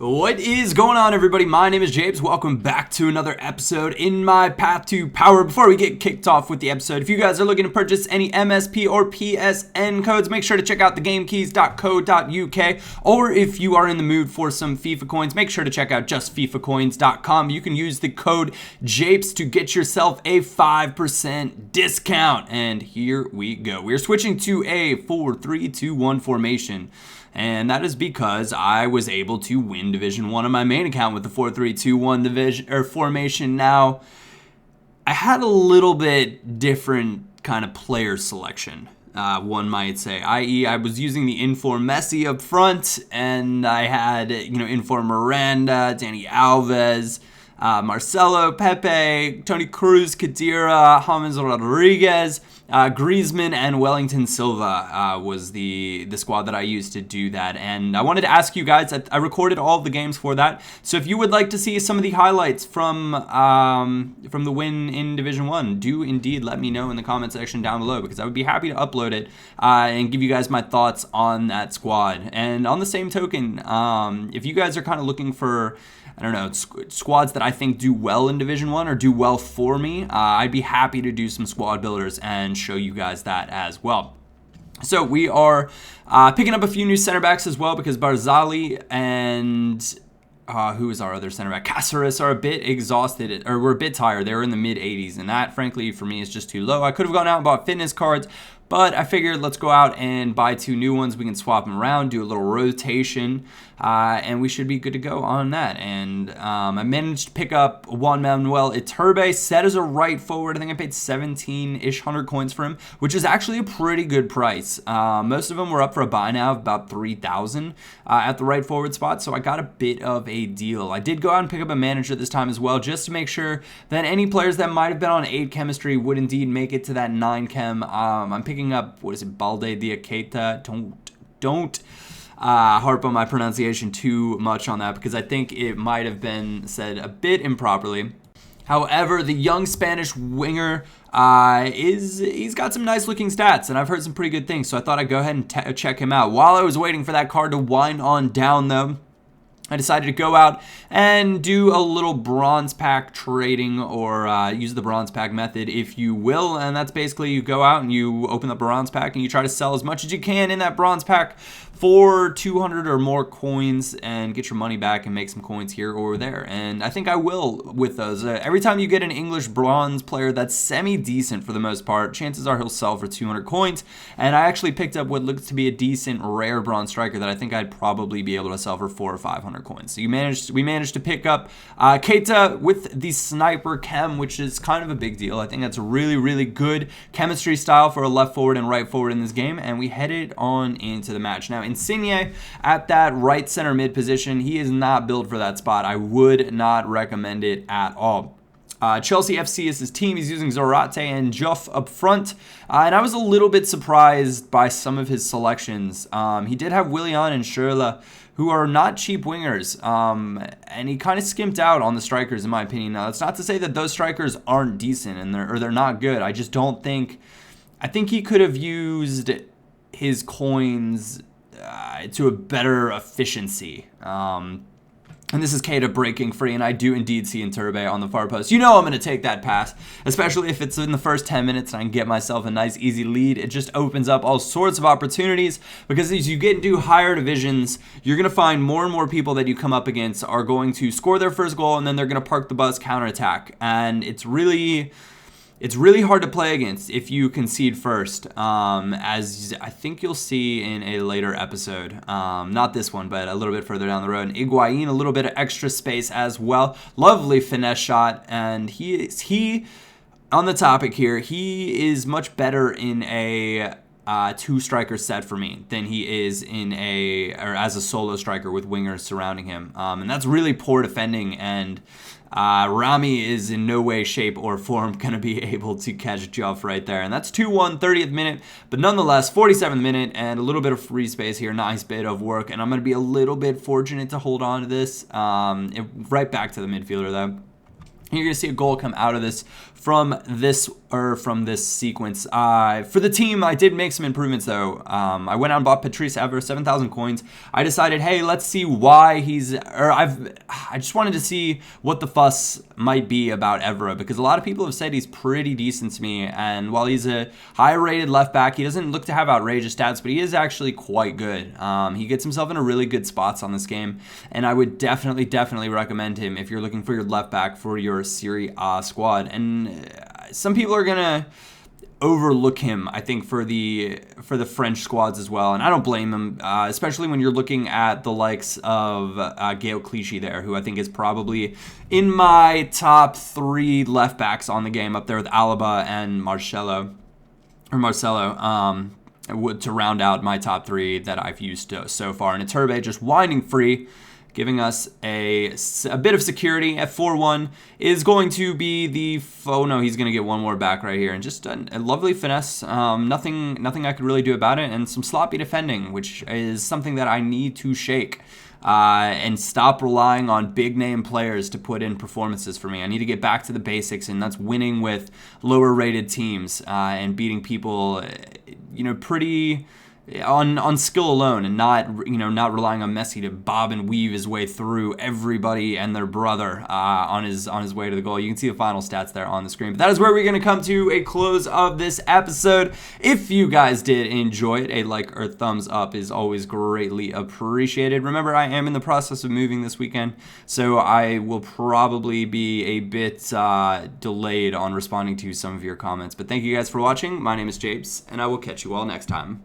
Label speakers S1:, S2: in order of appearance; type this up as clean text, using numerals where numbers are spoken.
S1: What is going on, everybody? My name is Japes. Welcome back to another episode in my path to power. Before we get kicked off with the episode, if you guys are looking to purchase any MSP or PSN codes, make sure to check out thegamekeys.co.uk. Or if you are in the mood for some FIFA coins, make sure to check out justfifacoins.com. You can use the code Japes to get yourself a 5% discount. And here we go. We're switching to a 4-3-2-1 formation. And that is because I was able to win Division 1 on my main account with the 4-3-2-1 division or formation. Now, I had a little bit different kind of player selection, one might say, i.e. I was using the Inform Messi up front, and I had, Inform Miranda, Dani Alves, Marcelo, Pepe, Toni Kroos, Khedira, James Rodriguez, Griezmann, and Wellington Silva was the squad that I used to do that. And I wanted to ask you guys, I recorded all of the games for that, so if you would like to see some of the highlights from the win in Division 1, do indeed let me know in the comment section down below, because I would be happy to upload it and give you guys my thoughts on that squad. And on the same token, if you guys are kind of looking for, I don't know, squads that I think do well in Division 1 or do well for me, I'd be happy to do some squad builders and show you guys that as well. So we are picking up a few new center backs as well, because Barzali and who is our other center back? Caceres are a bit exhausted, or we're a bit tired. They were in the mid 80s, and that, frankly, for me is just too low. I could have gone out and bought fitness cards, but I figured let's go out and buy two new ones. We can swap them around, do a little rotation, and we should be good to go on that. And I managed to pick up Juan Manuel Iturbe, set as a right forward. I think I paid 17-ish hundred coins for him, which is actually a pretty good price. Most of them were up for a buy now of about 3,000 at the right forward spot, so I got a bit of a deal. I did go out and pick up a manager this time as well, just to make sure that any players that might have been on 8 chemistry would indeed make it to that 9 chem. I'm picking up, Balde Diaketa. Don't harp on my pronunciation too much on that, because I think it might have been said a bit improperly. However, the young Spanish winger he's got some nice looking stats, and I've heard some pretty good things, so I thought I'd go ahead and check him out. While I was waiting for that card to wind on down, though, I decided to go out and do a little bronze pack trading, or use the bronze pack method, if you will. And that's basically, you go out and you open the bronze pack and you try to sell as much as you can in that bronze pack for 200 or more coins and get your money back and make some coins here or there. And I think I will with those. Every time you get an English bronze player that's semi-decent for the most part, chances are he'll sell for 200 coins. And I actually picked up what looks to be a decent rare bronze striker that I think I'd probably be able to sell for 400 or 500 coins. So we managed to pick up Keita with the sniper chem, which is kind of a big deal. I think that's a really, really good chemistry style for a left forward and right forward in this game, and we headed on into the match. Now, Insigne at that right center mid position, he is not built for that spot. I would not recommend it at all. Chelsea FC is his team. He's using Zarate and Juff up front. And I was a little bit surprised by some of his selections. He did have Willian and Schürrle, who are not cheap wingers. And he kind of skimped out on the strikers, in my opinion. Now, that's not to say that those strikers aren't decent and they're not good. I just don't think... I think he could have used his coins to a better efficiency. And this is Keita breaking free, and I do indeed see Iturbe on the far post. You know I'm going to take that pass, especially if it's in the first 10 minutes and I can get myself a nice easy lead. It just opens up all sorts of opportunities, because as you get into higher divisions, you're going to find more and more people that you come up against are going to score their first goal, and then they're going to park the bus, counterattack. And it's really hard to play against if you concede first, as I think you'll see in a later episode. Not this one, but a little bit further down the road. And Higuain, a little bit of extra space as well. Lovely finesse shot, and he on the topic here, he is much better in a two-striker set for me than he is as a solo striker with wingers surrounding him. And that's really poor defending, and Rami is in no way, shape, or form going to be able to catch Juff right there. And that's 2-1, 30th minute. But nonetheless, 47th minute and a little bit of free space here. Nice bit of work. And I'm going to be a little bit fortunate to hold on to this. Right back to the midfielder, though. You're going to see a goal come out of this from this sequence. For the team, I did make some improvements though. I went out and bought Patrice Evra, 7,000 coins. I decided, hey, let's see why I just wanted to see what the fuss might be about Evra, because a lot of people have said he's pretty decent to me, and while he's a high-rated left back, he doesn't look to have outrageous stats, but he is actually quite good. He gets himself in a really good spots on this game, and I would definitely recommend him if you're looking for your left back for your Serie A squad. And some people are gonna overlook him, I think, for the French squads as well, and I don't blame him, especially when you're looking at the likes of Gaël Clichy there, who I think is probably in my top 3 left backs on the game, up there with Alaba and Marcelo, to round out my top 3 that I've used so far. And Iturbe just winding free, giving us a bit of security at 4-1, is going to be oh no, he's going to get one more back right here, and just a lovely finesse. Nothing I could really do about it, and some sloppy defending, which is something that I need to shake. And stop relying on big name players to put in performances for me. I need to get back to the basics, and that's winning with lower rated teams and beating people, pretty on skill alone, and not relying on Messi to bob and weave his way through everybody and their brother on his way to the goal. You can see the final stats there on the screen. But that is where we're going to come to a close of this episode. If you guys did enjoy it, a like or thumbs up is always greatly appreciated. Remember, I am in the process of moving this weekend, so I will probably be a bit delayed on responding to some of your comments. But thank you guys for watching. My name is Japes, and I will catch you all next time.